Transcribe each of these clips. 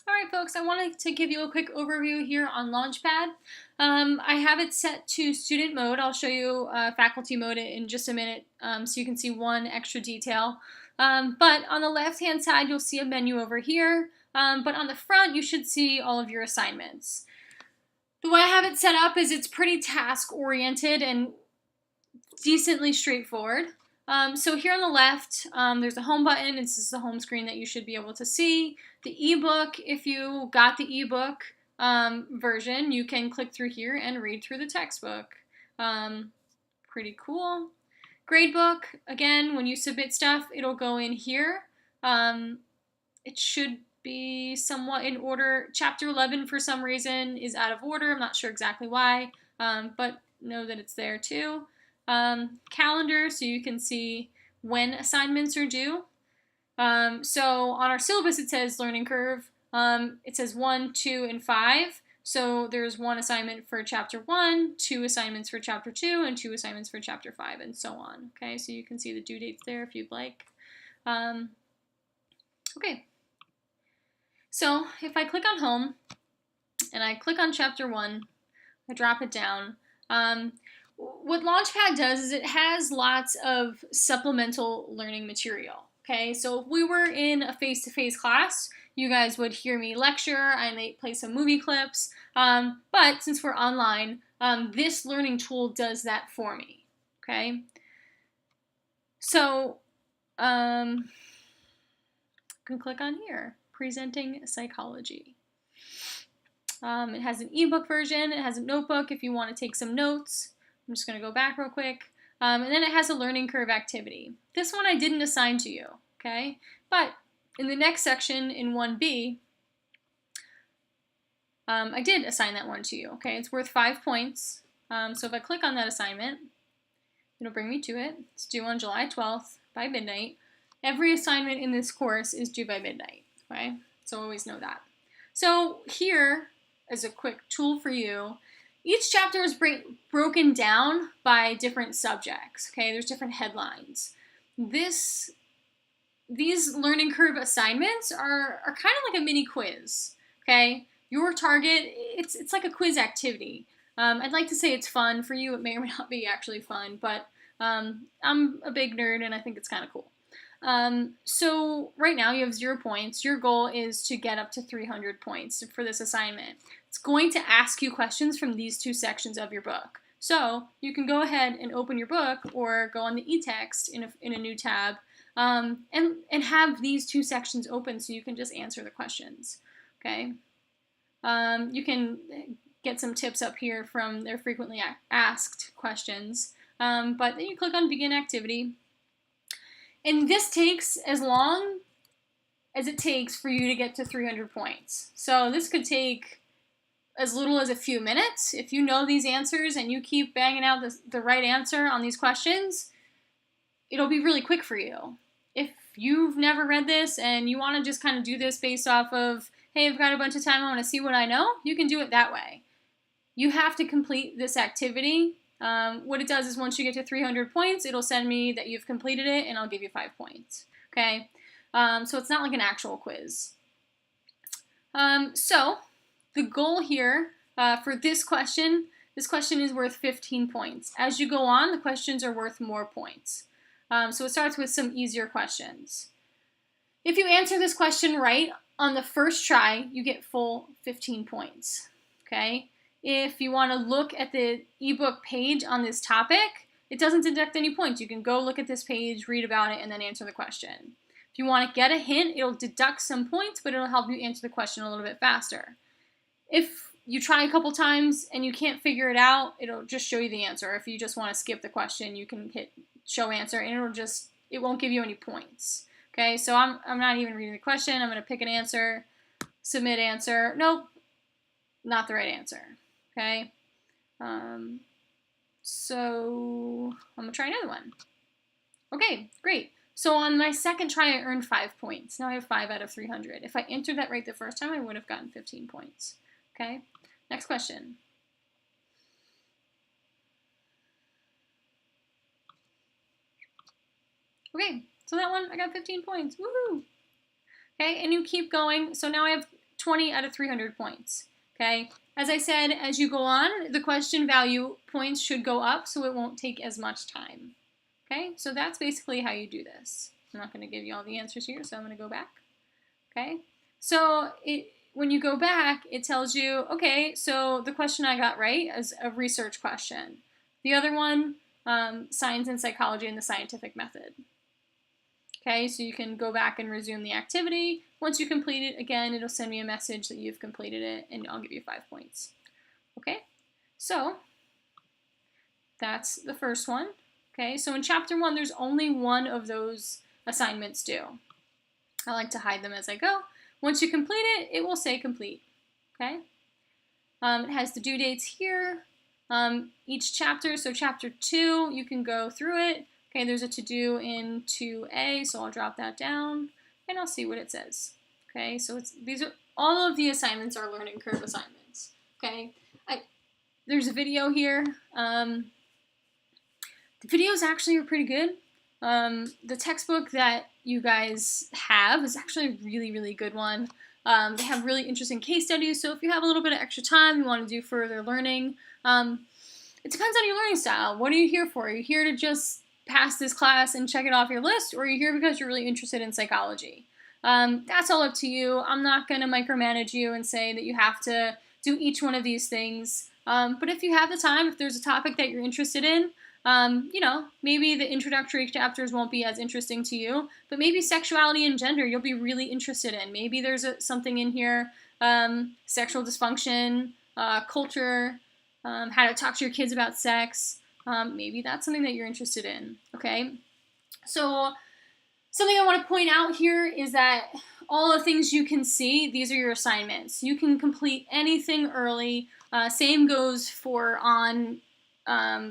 All right, folks, I wanted to give you a quick overview here on LaunchPad. I have it set to student mode. I'll show you faculty mode in just a minute so you can see one extra detail. But on the left-hand side, you'll see a menu over here. But on the front, you should see all of your assignments. The way I have it set up is it's pretty task-oriented and decently straightforward. So here on the left, there's a home button. This is the home screen that you should be able to see. The ebook, if you got the ebook version, you can click through here and read through the textbook. Pretty cool. Gradebook, again, when you submit stuff, it'll go in here. It should be somewhat in order. Chapter 11, for some reason, is out of order. I'm not sure exactly why, but know that it's there too. Calendar, so you can see when assignments are due. So on our syllabus it says learning curve. It says 1, 2, and 5. So there's one assignment for chapter 1, 2 assignments for chapter 2, and 2 assignments for chapter 5, and so on. Okay, so you can see the due dates there if you'd like. Okay, so if I click on home and I click on chapter 1, I drop it down. What LaunchPad does is it has lots of supplemental learning material. Okay, so if we were in a face-to-face class, you guys would hear me lecture, I might play some movie clips, but since we're online, this learning tool does that for me, okay? So, you can click on here, Presenting Psychology. It has an ebook version, it has a notebook if you want to take some notes. I'm just going to go back real quick. And then it has a learning curve activity. This one I didn't assign to you, okay? But in the next section, in 1B, I did assign that one to you, okay? It's worth 5 points. So if I click on that assignment, it'll bring me to it. It's due on July 12th by midnight. Every assignment in this course is due by midnight, okay? So always know that. So here, as a quick tool for you, each chapter is broken down by different subjects, okay? There's different headlines. These learning curve assignments are kind of like a mini quiz, okay? Your target, it's like a quiz activity. I'd like to say it's fun for you. It may or may not be actually fun, but I'm a big nerd and I think it's kind of cool. So right now you have 0 points. Your goal is to get up to 300 points for this assignment. It's going to ask you questions from these 2 sections of your book. So you can go ahead and open your book or go on the e-text in a new tab and have these 2 sections open so you can just answer the questions. Okay. You can get some tips up here from their frequently asked questions. But then you click on Begin Activity. And this takes as long as it takes for you to get to 300 points. So this could take as little as a few minutes. If you know these answers and you keep banging out the right answer on these questions, it'll be really quick for you. If you've never read this and you want to just kind of do this based off of, hey, I've got a bunch of time, I want to see what I know, you can do it that way. You have to complete this activity. What it does is once you get to 300 points, it'll send me that you've completed it and I'll give you 5 points. Okay, so it's not like an actual quiz. So the goal here for this question is worth 15 points. As you go on, the questions are worth more points. So it starts with some easier questions. If you answer this question right on the first try, you get full 15 points. Okay. If you want to look at the ebook page on this topic, it doesn't deduct any points. You can go look at this page, read about it, and then answer the question. If you want to get a hint, it'll deduct some points, but it'll help you answer the question a little bit faster. If you try a couple times and you can't figure it out, it'll just show you the answer. If you just want to skip the question, you can hit show answer, and it won't give you any points. Okay, so I'm not even reading the question. I'm going to pick an answer, submit answer. Nope, not the right answer. Okay, so I'm going to try another one. Okay, great. So on my second try, I earned 5 points. Now I have 5 out of 300. If I entered that right the first time, I would have gotten 15 points. Okay, next question. Okay, so that one, I got 15 points. Woohoo! Okay, and you keep going. So now I have 20 out of 300 points. Okay, as I said, as you go on, the question value points should go up, so it won't take as much time. Okay, so that's basically how you do this. I'm not going to give you all the answers here, so I'm going to go back. Okay, so when you go back, it tells you, okay, so the question I got right is a research question. The other one, science and psychology and the scientific method. Okay, so you can go back and resume the activity. Once you complete it, again, it'll send me a message that you've completed it, and I'll give you 5 points. Okay, so that's the first one. Okay, so in chapter 1, there's only one of those assignments due. I like to hide them as I go. Once you complete it, it will say complete. Okay, it has the due dates here. Each chapter, so chapter 2, you can go through it. Okay, there's a to-do in 2A, so I'll drop that down, and I'll see what it says. Okay, so these are all of the assignments are learning curve assignments. Okay, there's a video here. The videos actually are pretty good. The textbook that you guys have is actually a really, really good one. They have really interesting case studies, so if you have a little bit of extra time, you want to do further learning, it depends on your learning style. What are you here for? Are you here to just pass this class and check it off your list, or are you here because you're really interested in psychology? That's all up to you. I'm not going to micromanage you and say that you have to do each one of these things. But if you have the time, if there's a topic that you're interested in, you know, maybe the introductory chapters won't be as interesting to you, but maybe sexuality and gender you'll be really interested in. Maybe there's something in here, sexual dysfunction, culture, how to talk to your kids about sex. Maybe that's something that you're interested in, okay? So something I want to point out here is that all the things you can see, these are your assignments. You can complete anything early. Same goes for on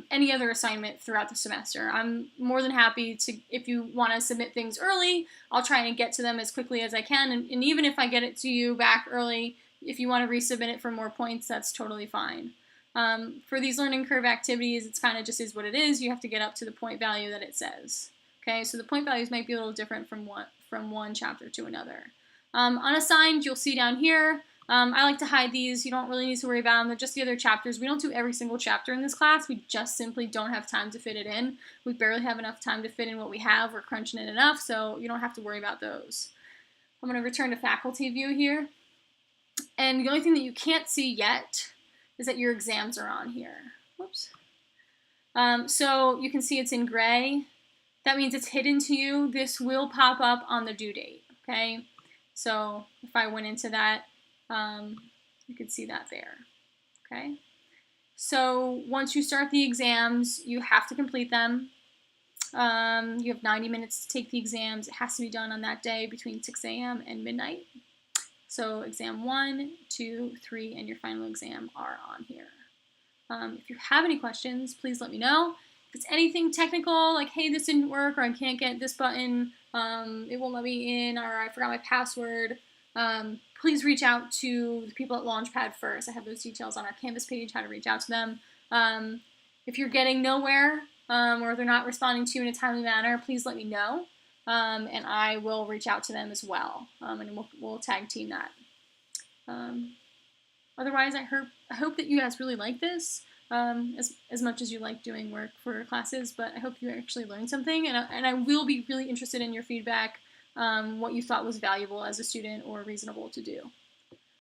any other assignment throughout the semester. I'm more than happy to, if you want to submit things early, I'll try and get to them as quickly as I can. And even if I get it to you back early, if you want to resubmit it for more points, that's totally fine. For these learning curve activities, it's kind of just is what it is. You have to get up to the point value that it says. Okay, so the point values might be a little different from one chapter to another. Unassigned, you'll see down here. I like to hide these. You don't really need to worry about them. They're just the other chapters. We don't do every single chapter in this class. We just simply don't have time to fit it in. We barely have enough time to fit in what we have. We're crunching it enough, so you don't have to worry about those. I'm going to return to faculty view here. And the only thing that you can't see yet is that your exams are on here. Whoops. So you can see it's in gray. That means it's hidden to you. This will pop up on the due date, okay? So if I went into that, you could see that there, okay? So once you start the exams, you have to complete them. You have 90 minutes to take the exams. It has to be done on that day between 6 a.m. and midnight. So exam 1, 2, 3, and your final exam are on here. If you have any questions, please let me know. If it's anything technical, like, hey, this didn't work, or I can't get this button, it won't let me in, or I forgot my password, please reach out to the people at LaunchPad first. I have those details on our Canvas page, how to reach out to them. If you're getting nowhere, or they're not responding to you in a timely manner, please let me know. And I will reach out to them as well, and we'll tag team that. Otherwise, I hope that you guys really like this as much as you like doing work for classes, but I hope you actually learned something, and I will be really interested in your feedback, what you thought was valuable as a student or reasonable to do.